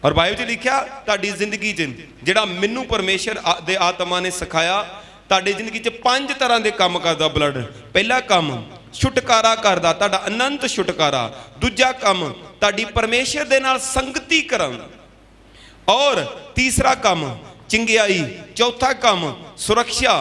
और बाइबल च लिखिया तुहाडी जिंदगी च जिहड़ा मैनू परमेश्वर दे आत्मा ने सिखाया, तुहाडी जिंदगी च 5 तरह के काम करदा ब्लड। पहला काम छुटकारा करदा, तुहाडा अनंत छुटकारा। दूजा काम तुहाडी परमेश्वर दे नाल संगति करन। और तीसरा काम चंगियाई। चौथा काम सुरक्षा।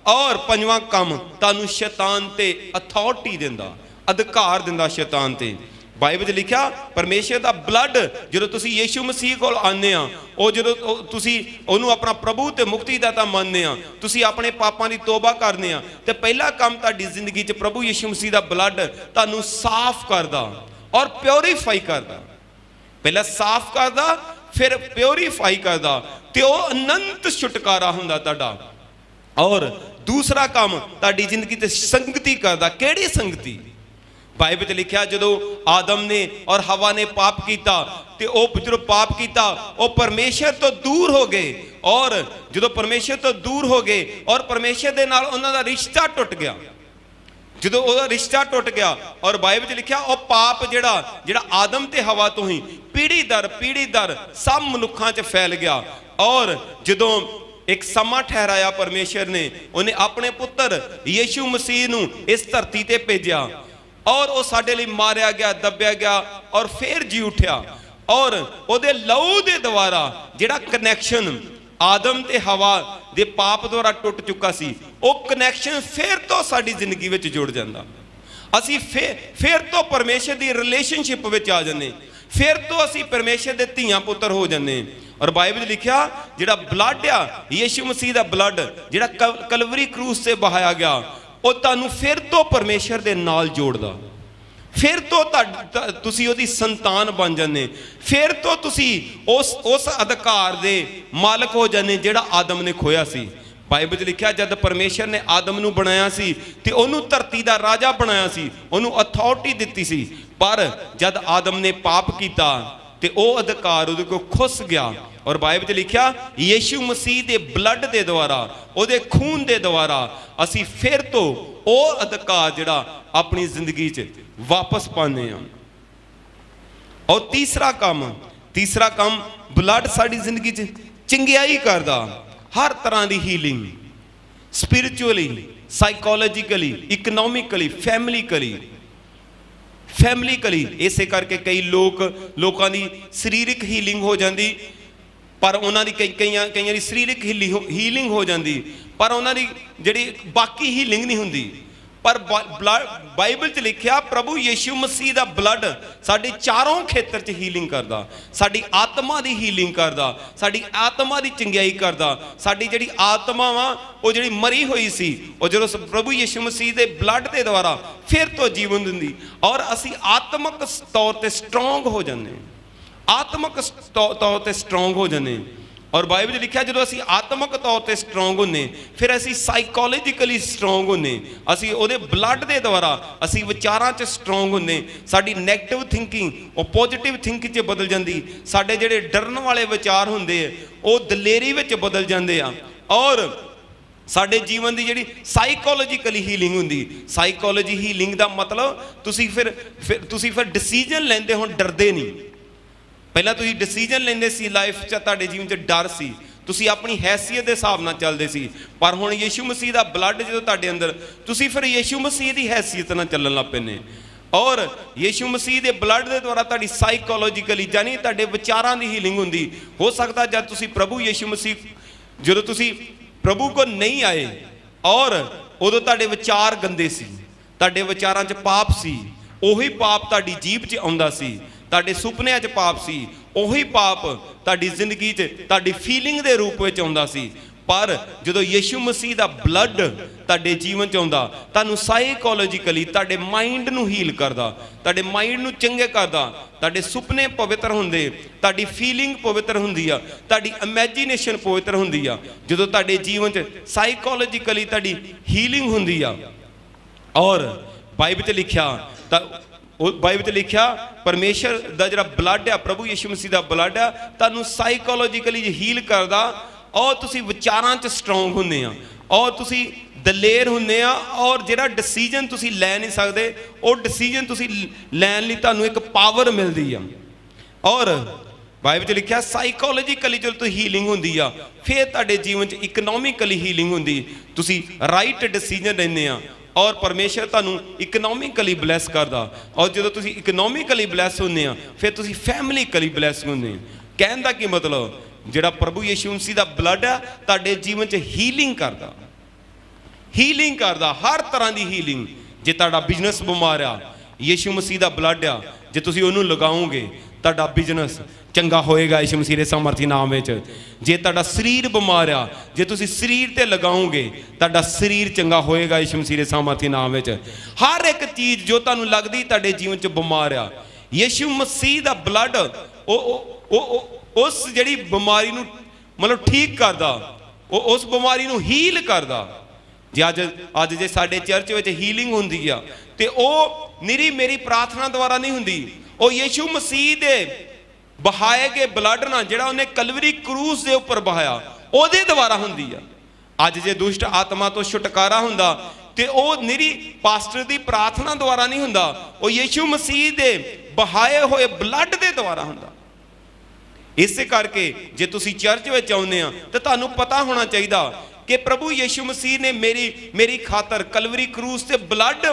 और पंजवां काम तुहानू शैतान ते अथॉरिटी दिंदा, अधिकार दिंदा शैतान ते। बाइबल च लिखिया परमेश्वर दा ब्लड जो तुसी यीशु मसीह कोल आने आ, ओ जो तुसी ओनू अपना प्रभु ते मुक्तिदाता मानने आ, तुसी अपने पापां दी तौबा करने आ, ते पहला काम तुहाडी जिंदगी च प्रभु यीशु मसीह दा ब्लड तुहानू साफ करदा और प्योरीफाई करदा। पहला साफ करदा, फिर प्योरीफाई करदा, ते ओ अनंत छुटकारा हुंदा तुहाडा। और दूसरा काम तुहाडी जिंदगी ते संगति करदा। केड़ी संगति? बाइबल च लिखिया जदों आदम ने और हवा ने पाप किया ते ओ जो पाप किया वो परमेश्वर तो दूर हो गए। और जो परमेश्वर तो दूर हो गए और परमेश्वर दे नाल उन्हां दा रिश्ता टुट गया। जो वो रिश्ता टुट गया और बाइबल च लिखिया वो पाप जिहड़ा आदम ते हवा तो ही पीढ़ी दर सब मनुखां च फैल गया। और जदों एक समा ठहराया परमेश्वर ने, उन्हें अपने पुत्र यीशु मसीह नूं इस धरती ते भेजा और वो साडे लई मारिया गया, दबिया गया और फिर जी उठ्या। और उहदे लहू दे द्वारा जिहड़ा कनैक्शन आदम ते हवा दे पाप द्वारा टुट चुका सी, वो कनैक्शन फिर तो साडी जिंदगी विच जुड़ जांदा। असी फिर तो परमेश्वर दी रिलेशनशिप विच आ जाने, फिर तो असी परमेश्वर दे धीआं पुत्र हो जाने। और बाइबल लिखिया जिहड़ा ब्लड आ यीशु मसीह दा ब्लड जिहड़ा कलवरी क्रूस से बहाया गया, वो तुहानू फिर तो परमेश्वर दे नाल जोड़दा। फिर तो तुसी ओदी संतान बन जाने, फिर तो तुसी उस अधिकार दे मालक हो जाने जिहड़ा आदम ने खोया सी। बाइबल च लिखिया जद परमेश्वर ने आदम नू बनाया सी ते ओनू धरती दा राजा बनाया सी, ओनू अथॉरिटी दित्ती सी। पर जद आदम ने पाप किया ते ओ अधिकार उहदे कोल खुस गया। और बाइबल च लिखिया यीशु मसीह दे ब्लड दे द्वारा, उहदे खून दे द्वारा असी फिर तो ओ अधिकार जिहड़ा अपनी जिंदगी च वापस पाने आ। और तीसरा काम ब्लड साडी जिंदगी च चंगियाई करदा। हर तरह की हीलिंग, स्पिरिचुअली, साइकोलॉजिकली, इकनॉमिकली, फैमिलीकली। इसे करके कई लोगों की सरीरक हीलिंग हो जाती, पर उन्होंने कई सरीरक हीलिंग हो जाती, पर उन्होंने जी बाकी हीलिंग नहीं होंगी। पर बाइबल च लिखिया प्रभु यीशु मसीह दा ब्लड साडे चारों खेत्र च हीलिंग करदा, साडी आत्मा दी हीलिंग करदा, साडी आत्मा दी चंगियाई करदा। साडी जिहड़ी आत्मा वा वो जिहड़ी मरी हुई सी, वो जो प्रभु यीशु मसीह दे ब्लड के द्वारा फिर तो जीवन दिंदी और असी आत्मक तौर पर स्ट्रोंग हो जाने, आत्मक तौर पर स्ट्रोंग हो जाने। और बाइबल च लिखिया जो असी आत्मक तौर पर स्ट्रोंग होने, फिर असी साइकोलॉजिकली स्ट्रोंग होने, असी उहदे ब्लड के द्वारा असी विचारां च स्ट्रोंग होने। साडी नैगेटिव थिंकिंग वो पॉजिटिव थिंकिंग च बदल जाती, साडे जिहड़े डरन वाले विचार होंदे वो दलेरी विच बदल जाते हैं। और साडे जीवन की जिहड़ी साइकोलॉजिकली हीलिंग होंदी, साइकोलॉजी हीलिंग का मतलब तुसी फिर डिसीजन लैंदे हो डरदे नहीं। पहला तुसी डिसीजन लेंदे सी लाइफ च, तुहाडे जीवन च डर सी, तुसी अपनी हैसियत के हिसाब नाल चलदे सी। पर हुण यीशु मसीह दा ब्लड जो तुहाडे अंदर, तुसी फिर यीशु मसीह की हैसियत नाल चलण लग पैने। और यीशु मसीह के ब्लड के द्वारा तुहाडी साइकोलॉजिकली यानी तुहाडे विचारां की हीलिंग होंदी। हो सकता जब तुसी प्रभु यीशु मसीह जो तुसी प्रभु को नहीं आए और उदों तुहाडे विचार गंदे सी, तुहाडे विचारां च पाप सी, उही पाप तुहाडी जीभ च आउंदा सी, तुहाडे सुपनिਆਂ च पाप सी, उही पाप तुहाडी जिंदगी च तुहाडी फीलिंग के रूप में आउंदा सी। पर जो यीशु मसीह का ब्लड तुहाडे जीवन च आउंदा, तुहानू साइकोलॉजिकली तुहाडे माइंड नू हील करदा, तुहाडे माइंड नू चंगे करदा, तुहाडे सुपने पवित्र हुंदे, तुहाडी फीलिंग पवित्र हुंदी आ, तुहाडी इमेजिनेशन पवित्र हुंदी आ। जो तुहाडे जीवन च साइकोलॉजिकली तुहाडी हीलिंग हुंदी आ। और बाइबल च लिखिया बाइबल च लिखिया परमेश्वर का जो ब्लड आ, प्रभु यीशु मसीह का ब्लड आ, तुहानू साइकोलॉजिकली हील करदा और तुसी विचारां च स्ट्रोंग हुंदे आ और तुसी दलेर हुंदे आ। और जिहड़ा डिसीजन तुसी लै नहीं सकदे वो डिसीजन तुसी लैण लई तुहानू एक पावर मिलदी आ। और बाइबल च लिखा साइकोलॉजिकली जो तो हीलिंग होंदी आ, फिर तुहाडे जीवन च इकनॉमिकली हीलिंग होंदी, तुसी राइट डिसीजन लैंदे आ और परमेश्वर तुहानू इकनॉमिकली ब्लैस करदा। और जो तुसी इकनॉमिकली ब्लैस होंदे आ फिर तुसी फैमिलीकली ब्लैस होंदे। कहण दा की मतलब जिहड़ा प्रभु यीशु मसीह दा ब्लड आ तुहाडे जीवन च हीलिंग करदा, हीलिंग करदा, हर तरह की हीलिंग। जे तुहाडा बिजनेस बीमार आ, यीशु मसीह दा ब्लड आ, जे तुसी ओनू लगाओगे तुहाडा बिजनेस चंगा होएगा यीशु मसीह दे सामर्थी नाम विच। जे तुहाडा शरीर बीमार आ, जे तुसी शरीर ते लगाओगे तुहाडा शरीर चंगा होएगा यीशु मसीह दे सामर्थी नाम विच। हर एक चीज़ जो तुहानू लगदी तुहाडे जीवन च बीमार आ, यीशु मसीह दा ब्लड उस जिहड़ी बीमारी नू मतलब ठीक करदा, उस बीमारी नू हील करदा। जे अज जे साडे चर्च विच हीलिंग हुंदी आ ते ओ निरी मेरी प्रार्थना द्वारा नहीं हुंदी, ओ यीशु मसीह दे बहाए गए ब्लड ना जिहड़ा उन्हें कलवरी क्रूस के उपर बहाया ओदे द्वारा हुंदी आ। अज जे दुष्ट आत्मा तो छुटकारा हुंदा ते ओ निरी पास्टर दी प्रार्थना द्वारा नहीं हुंदा, ओ यीशु मसीह दे बहाए हुए ब्लड दे द्वारा हुंदा। इस करके जे तुसी चर्च विच आउंदे आ ते तुहानू पता होना चाहिए कि प्रभु यीशु मसीह ने मेरी खातर कलवरी क्रूस ते ब्लड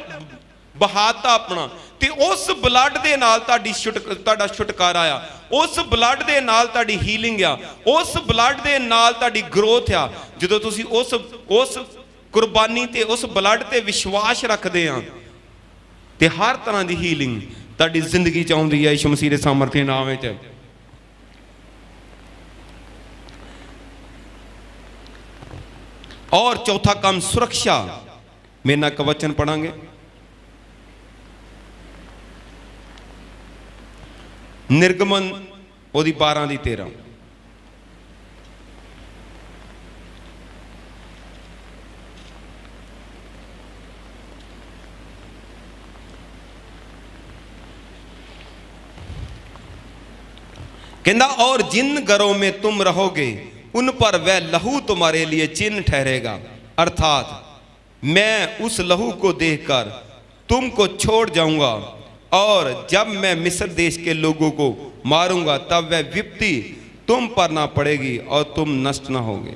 बहाता अपना, ते उस ब्लड दे नाल तुहाडा छुटकारा आ, उस ब्लड दे नाल तुहाडी हीलिंग आ, उस ब्लड दे नाल तुहाडी ग्रोथ आ। जदों तुसी उस कुर्बानी ते उस ब्लड ते विश्वास रखदे आ ते हर तरह की हीलिंग तुहाडी जिंदगी च आउंदी है यीशु मसीह दे सामर्थी नाम विच। और चौथा काम सुरक्षा। मेरे नाल वचन पढ़ांगे, निर्गमन ओदी 12:13। कहना और जिन घरों में तुम रहोगे उन पर वह लहू तुम्हारे लिए चिन्ह ठहरेगा, अर्थात मैं उस लहू को देखकर तुमको छोड़ जाऊंगा और जब मैं मिस्र देश के लोगों को मारूंगा तब वह विपत्ति तुम पर ना पड़ेगी और तुम नष्ट ना होगे।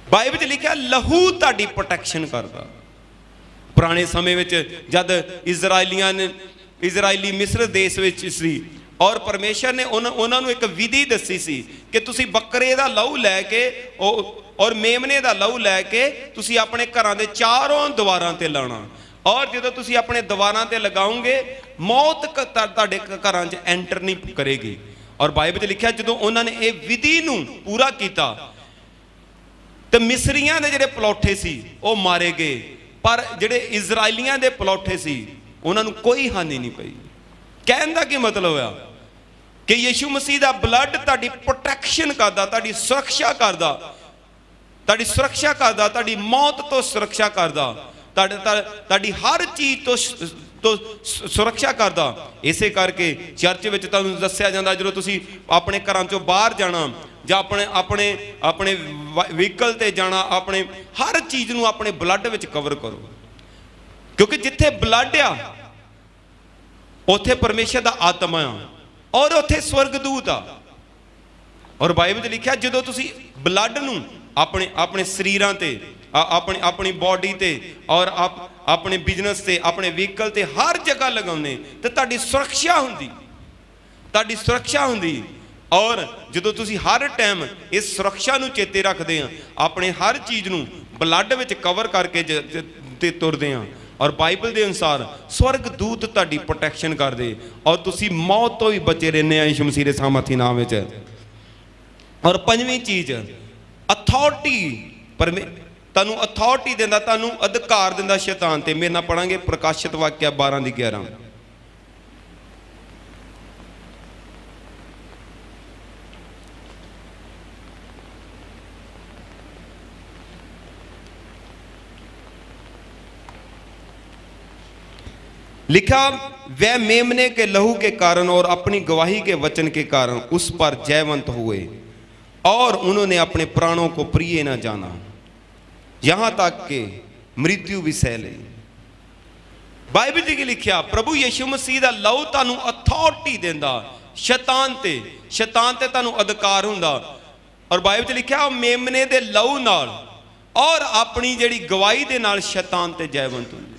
बाइबल में लिखा लहू ताड़ी प्रोटेक्शन करता। पुराने समय में जब इजरायली मिस्र देश में सी और परमेश्वर ने उन्होंने एक विधि दसी सी कि तुसी बकरे का लहू लैके और मेमने का लहू लैके तुसी अपने घरों के चारों दीवारों ते लाना, और जो तुसी अपने दीवारों ते लगाओगे मौत तुहाडे घरों च एंटर नहीं करेगी। और बाइबल में लिखा जो उन्होंने ये विधि नूं पूरा किया तो मिस्रियां दे जिहड़े पलौठे सी वो मारे गए, पर जिहड़े इजरायलियां दे पलौठे सी उन्होंने कोई हानि नहीं पई। कहने का की मतलब है कि यीशु मसीह का ब्लड तुहाडी प्रोटेक्शन करदा, तुहाडी सुरक्षा करदा, तुहाडी सुरक्षा करदा, तुहाडी मौत तो सुरक्षा करदा, तुहाडी हर चीज तो सुरक्षा करदा। इसे करके चर्च में तुहानूं दस्सिया जांदा जो तुसी अपने घरां चों बाहर जाना जां अपने व्हीकल ते जाना, अपने हर चीज़ नूं अपने ब्लड विच कवर करो, क्योंकि जिथे ब्लड आ उथे परमेश्वर का आत्मा आ और उथे स्वर्गदूत आ। और बाइबल में लिखा जो तुसी ब्लड नूं अपने शरीरां ते अपनी बॉडी ते और अपने बिजनेस से अपने व्हीकल ते हर जगह लगाउने तो तुहाडी सुरक्षा हुंदी, तुहाडी सुरक्षा हुंदी। और जो तुसी हर टाइम इस सुरक्षा नूं चेते रखदे आ, अपने हर चीज़ नूं ब्लड विच कवर करके ते तुरदे आ, और बाइबल के अनुसार स्वर्गदूत तुहाडी प्रोटेक्शन करदे और तुसी मौत तो भी बचे रहने यीशु मसीह दे सामर्थी नाम विच। और पंजवीं चीज़ अथॉरिटी, तुहानू अथॉरिटी दिंदा, तुहानू अधिकार दिंदा शैतान ते। मेरे नाल पढ़ांगे प्रकाशित वाक्य 12:11। लिखा वह मेमने के लहू के कारण और अपनी गवाही के वचन के कारण उस पर जयवंत हुए और उन्होंने अपने प्राणों को प्रिय न जाना, यहां तक कि मृत्यु भी सह ली। बाइबल जी लिखा प्रभु यीशु मसीह का लहू तुहानू अथॉरिटी देंदा, शैतान ते तुहानू अधिकार हुंदा। और बाइबल च लिखा मेमने दे लहू नाल और अपनी जिहड़ी गवाही दे नाल शैतान ते जयवंत हुंदे।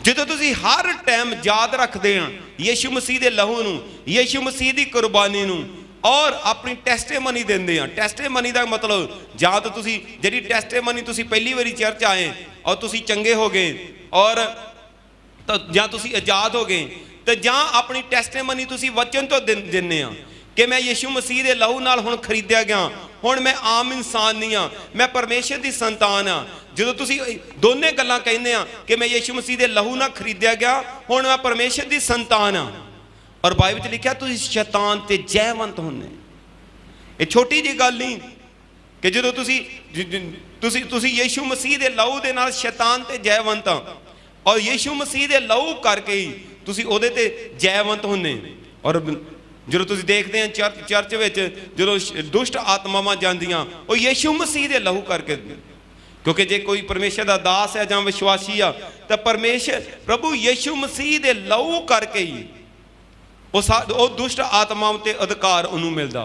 जदों तुसीं हर टाइम याद रखदे आ यीशु मसीह दे लहू नूं, यीशु मसीह दी कुर्बानी नूं और अपनी टेस्टेमनी देंदे आ। टेस्टेमनी दा मतलब जां तो तुसीं जिहड़ी टेस्टेमनी तुसीं पहली बारी चर्च आए और तुसीं चंगे हो गए और जां तुसीं आजाद हो गए, तो जां अपनी टेस्टेमनी तुसीं वचन तो दिंदे आ कि मैं यीशु मसीह दे लहू नाल हुण खरीदिया गया, हुण मैं आम इंसान नहीं हाँ, मैं परमेश्वर दी संतान हाँ। जो तुसीं दोने गल्लां कहंदे आ कि मैं यीशु मसीह दे लहू नाल खरीदिया गया, हुण मैं परमेश्वर दी संतान हाँ। और बाइबल च लिखा तुसीं शैतान ते जयवंत होने। ये छोटी जी गल नहीं कि जो तुसीं यीशु मसीह दे लहू दे नाल शैतान ते जयवंत आ और यीशु मसीह दे लहू करके ही तुसीं ओहदे ते जयवंत होने। और जो तुसीं देखते हैं चर्च विच जो दुष्ट आत्मावां जांदियां वो यीशु मसीह दे लहू करके, क्योंकि जे कोई परमेश्वर दा दास है जां विश्वासी आ तो परमेश्वर प्रभु यीशु मसीह दे लहू करके ही वो दुष्ट आत्मावां ते अधिकार उन्होंने मिलता।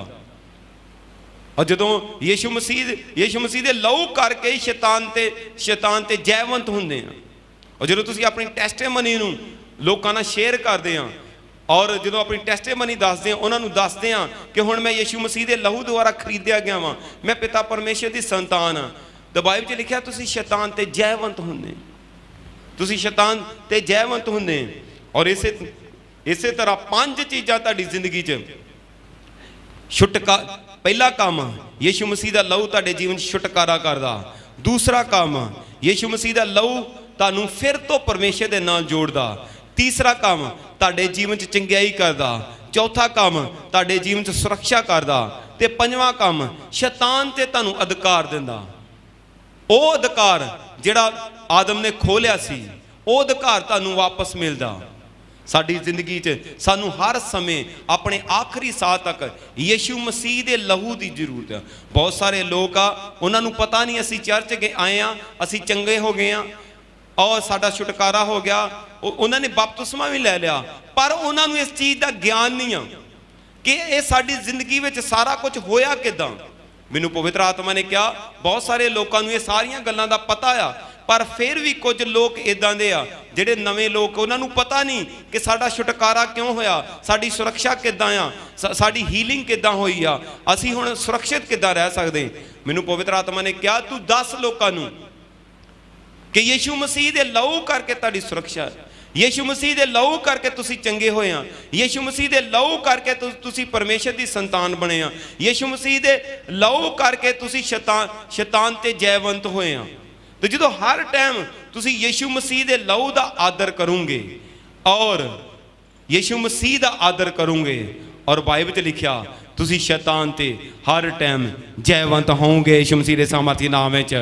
और जो यीशु मसीह दे लहू करके ही शैतान ते जयवंत होंदे हैं। और जो तुसीं अपनी टेस्टेमनी नूं लोकां नाल शेयर करदे आ और जो अपनी टेस्टेमनी दसदे उन्होंने दसदे आ कि हुण मैं यीशु मसीह दे लहू द्वारा खरीदिया गया वां, मैं पिता परमेश्वर दी संतान हाँ, तो बाइबल च लिखा तुसीं शैतान ते जयवंत होंदे, तुसीं शैतान ते जयवंत होंदे। और इसे तरह 5 चीज़ां तुहाडी जिंदगी च छुटकारा। पहला काम यीशु मसीह दा लहू तुहाडे जीवन छुटकारा करदा। दूसरा काम यीशु मसीह दा लहू तुहानू फिर तो परमेश्वर दे नाल जोड़दा। तीसरा काम तुहाडे जीवन च चंगियाई करदा। चौथा काम तुहाडे जीवन च सुरक्षा करदा। ते पंजवां काम शैतान ते तुहानू अधिकार दिंदा। वो अधिकार जिहड़ा आदम ने खोलिया सी वो अधिकार तुहानू वापस मिलदा। साडी जिंदगी च सानू हर समय अपने आखिरी साह तक यीशु मसीह दे लहू की जरूरत है। बहुत सारे लोग आ उन्होंने पता नहीं असी चर्च के आए हाँ, असी चंगे हो गए हाँ और साडा छुटकारा हो गया, उन्होंने बपतिस्मा भी ले लिया, पर उन्होंने इस चीज़ का ज्ञान नहीं है कि ये साडी जिंदगी में सारा कुछ होया किदां। मैनू पवित्र आत्मा ने कहा बहुत सारे लोगों को ये सारियां गल्लां दा पता आ, पर फिर भी कुछ लोग इदां दे आ जिहड़े नवे लोग उन्होंने पता नहीं कि साडा छुटकारा क्यों होया, साडी सुरक्षा किदां आ, साडी हीलिंग किदां होई आ, असीं हुण सुरक्षित किदां रह सकदे। मैनू पवित्र आत्मा ने कहा तू 10 लोगों नूं कि यीशु मसीह दे लहू करके तुहाडी सुरक्षा है, यीशु मसीह दे लहू करके तुसी चंगे होए हैं, यीशु मसीह दे लहू करके तुसी परमेश्वर दी संतान बने हैं, यीशु मसीह दे लहू करके तुसी शैतान ते जयवंत होए हैं। तो जो हर टाइम तुसी यीशु मसीह दे लहू दा आदर करोगे और यीशु मसीह दा आदर करोगे और बाइबल च लिखा तुसी शैतान ते हर टाइम जयवंत होंगे यीशु मसीह दे सामर्थी नाम विच।